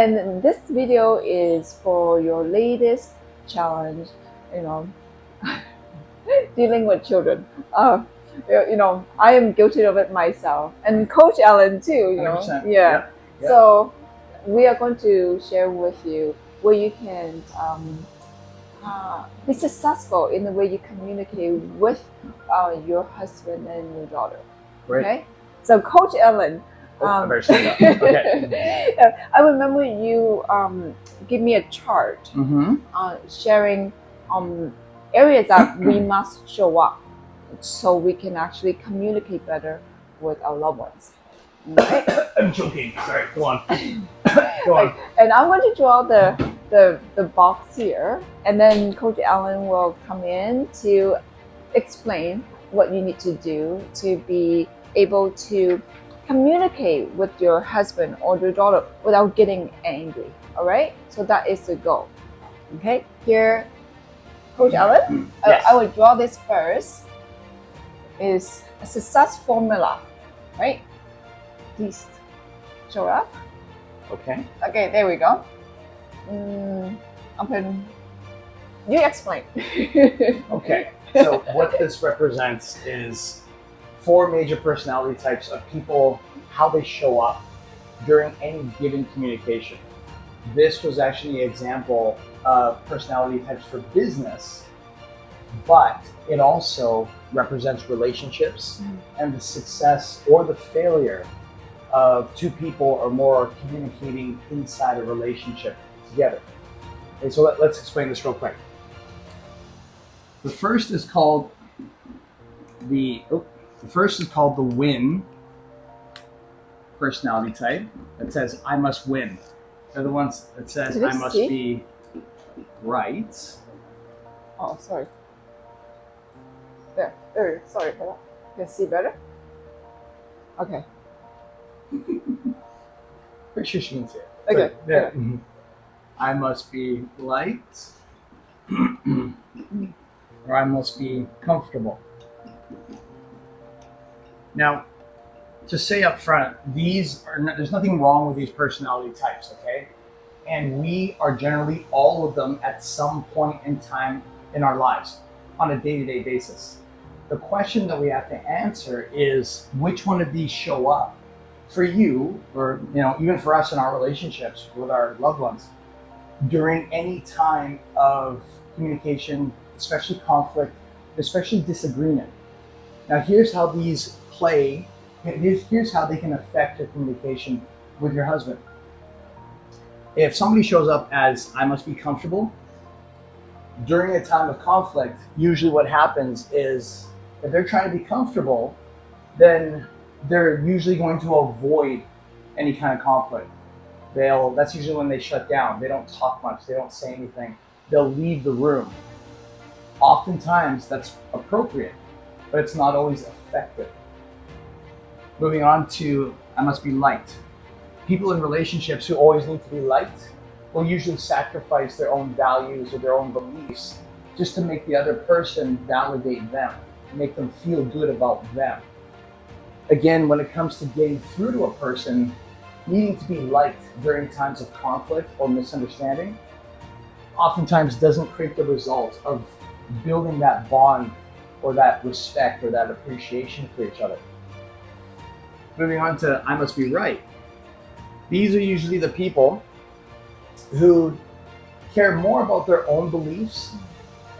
And this video is for your latest challenge, you know, dealing with children. I am guilty of it myself, and Coach Ellen too. 100%. Yeah. Yep. So we are going to share with you where you can be successful in the way you communicate with your husband and your daughter. Great. Okay. So Coach Ellen. I better stand up. Okay. I remember you give me a chart sharing areas that we must show up so we can actually communicate better with our loved ones. Right? I'm joking. Sorry. Go on. Go on. And I'm going to draw the box here, and then Coach Ellen will come in to explain what you need to do to be able to communicate with your husband or your daughter without getting angry. All right, so that is the goal. Okay, here, Coach Ellen, Yes. I will draw this first. Is a success formula, right? Please show up. Okay. Okay, there we go. You explain. Okay. So what this represents is 4 major personality types of people, how they show up during any given communication. This was actually an example of personality types for business, but it also represents relationships and the success or the failure of 2 people or more communicating inside a relationship together. Okay, so let's explain this real quick. The first is called the win personality type. That says I must win. They're the ones that says I must be right. Oh, sorry. There. Sorry for that. You can see better. Okay. Pretty sure she can see it. Okay. There. Okay. Mm-hmm. I must be liked, or I must be comfortable. Now, to say up front, there's nothing wrong with these personality types, okay? And we are generally all of them at some point in time in our lives on a day-to-day basis. The question that we have to answer is which one of these show up for you, or even for us in our relationships with our loved ones during any time of communication, especially conflict, especially disagreement. Now, here's how these play. Here's how they can affect your communication with your husband. If somebody shows up as I must be comfortable, during a time of conflict, usually what happens is if they're trying to be comfortable, then they're usually going to avoid any kind of conflict. That's usually when they shut down. They don't talk much. They don't say anything. They'll leave the room. Oftentimes that's appropriate, but it's not always effective. Moving on to I must be liked. People in relationships who always need to be liked will usually sacrifice their own values or their own beliefs just to make the other person validate them, make them feel good about them. Again, when it comes to getting through to a person, needing to be liked during times of conflict or misunderstanding oftentimes doesn't create the result of building that bond or that respect or that appreciation for each other. Moving on to I must be right. These are usually the people who care more about their own beliefs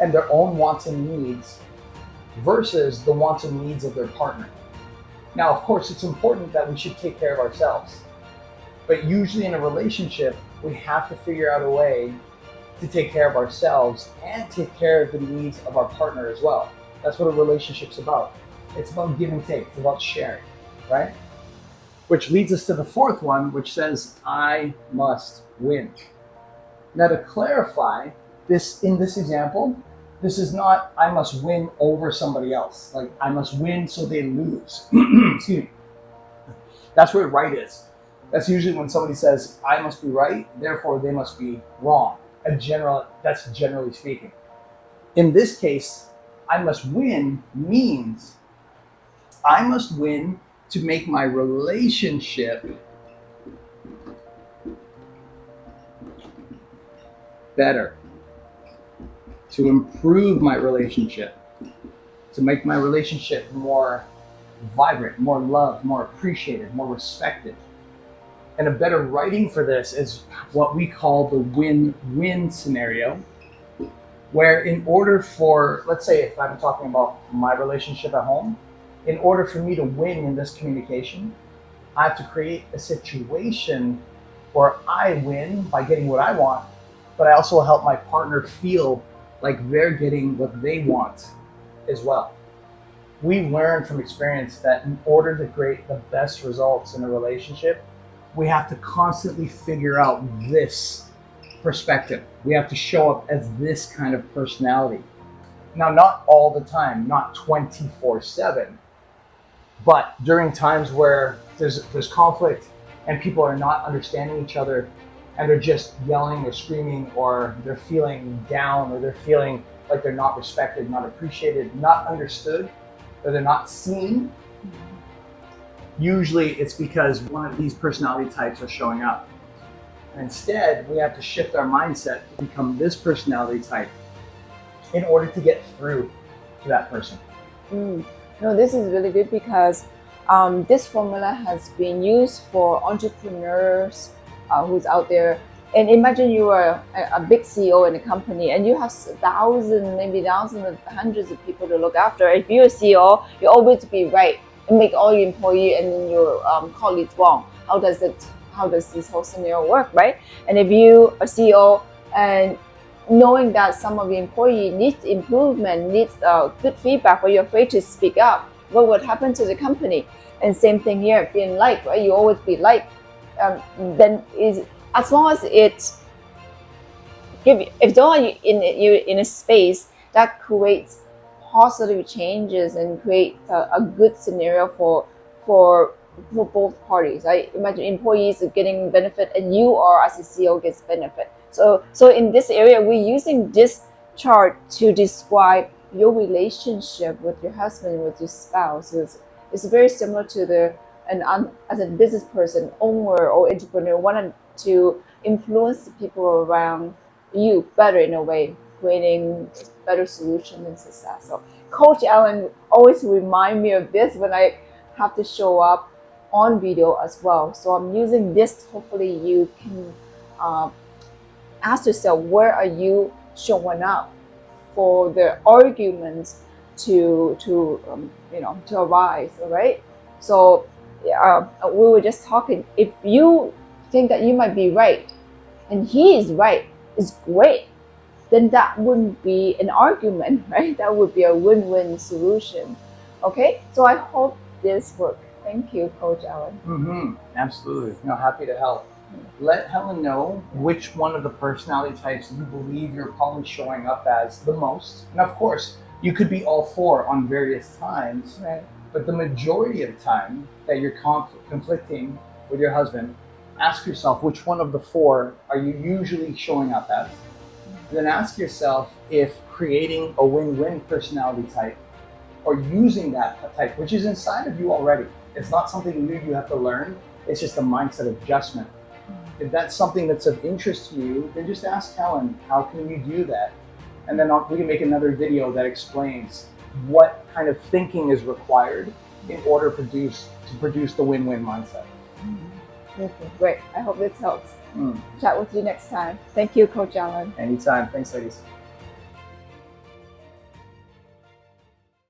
and their own wants and needs versus the wants and needs of their partner. Now, of course, it's important that we should take care of ourselves, but usually in a relationship, we have to figure out a way to take care of ourselves and take care of the needs of our partner as well. That's what a relationship's about. It's about give and take. It's about sharing, right? Which leads us to the 4th one, which says, I must win. Now, to clarify, in this example, this is not I must win over somebody else. Like I must win so they lose. Excuse me. That's where right is. That's usually when somebody says, I must be right, therefore they must be wrong. That's generally speaking. In this case, I must win means I must win to make my relationship better, to improve my relationship, to make my relationship more vibrant, more loved, more appreciated, more respected. And a better writing for this is what we call the win-win scenario, where in order for, let's say if I'm talking about my relationship at home, in order for me to win in this communication, I have to create a situation where I win by getting what I want, but I also help my partner feel like they're getting what they want as well. We've learned from experience that in order to create the best results in a relationship, we have to constantly figure out this perspective. We have to show up as this kind of personality. Now, not all the time, not 24/7, but during times where there's conflict and people are not understanding each other and they're just yelling or screaming, or they're feeling down, or they're feeling like they're not respected, not appreciated, not understood, or they're not seen, usually it's because one of these personality types are showing up. And instead, we have to shift our mindset to become this personality type in order to get through to that person. No, this is really good because this formula has been used for entrepreneurs who's out there. And imagine you are a big CEO in a company and you have thousands, maybe thousands, hundreds of people to look after. If you're a CEO, you always be right and make all your employees and then your colleagues wrong. How does this whole scenario work, right? And if you are CEO and knowing that some of your employees needs improvement, needs good feedback, but you're afraid to speak up, what would happen to the company? And same thing here, being liked, right? You always be liked. Then is as long as it if you're in a space that creates positive changes and creates a good scenario for both parties. I imagine employees are getting benefit and you are as a CEO gets benefit. So in this area, we're using this chart to describe your relationship with your husband, with your spouse. It's very similar to as a business person, owner or entrepreneur, wanted to influence the people around you better in a way, creating better solutions and success. So Coach Alan always remind me of this when I have to show up on video as well. So I'm using this. Hopefully you can ask yourself, where are you showing up for the arguments to arise, all right? So we were just talking, if you think that you might be right and he is right, it's great, then that wouldn't be an argument, right? That would be a win-win solution. Okay, so I hope this worked. Thank you, Coach Alan. Absolutely. Happy to help. Let Helen know which one of the personality types you believe you're probably showing up as the most. And of course, you could be all four on various times, Right. but the majority of the time that you're conflicting with your husband, ask yourself which one of the four are you usually showing up as. And then ask yourself if creating a win-win personality type or using that type, which is inside of you already. It's not something new you have to learn. It's just a mindset adjustment. If that's something that's of interest to you, then just ask Helen, how can you do that? And then we can make another video that explains what kind of thinking is required in order to produce the win-win mindset. Okay, great. I hope this helps. Chat with you next time. Thank you, Coach Alan. Anytime. Thanks, ladies.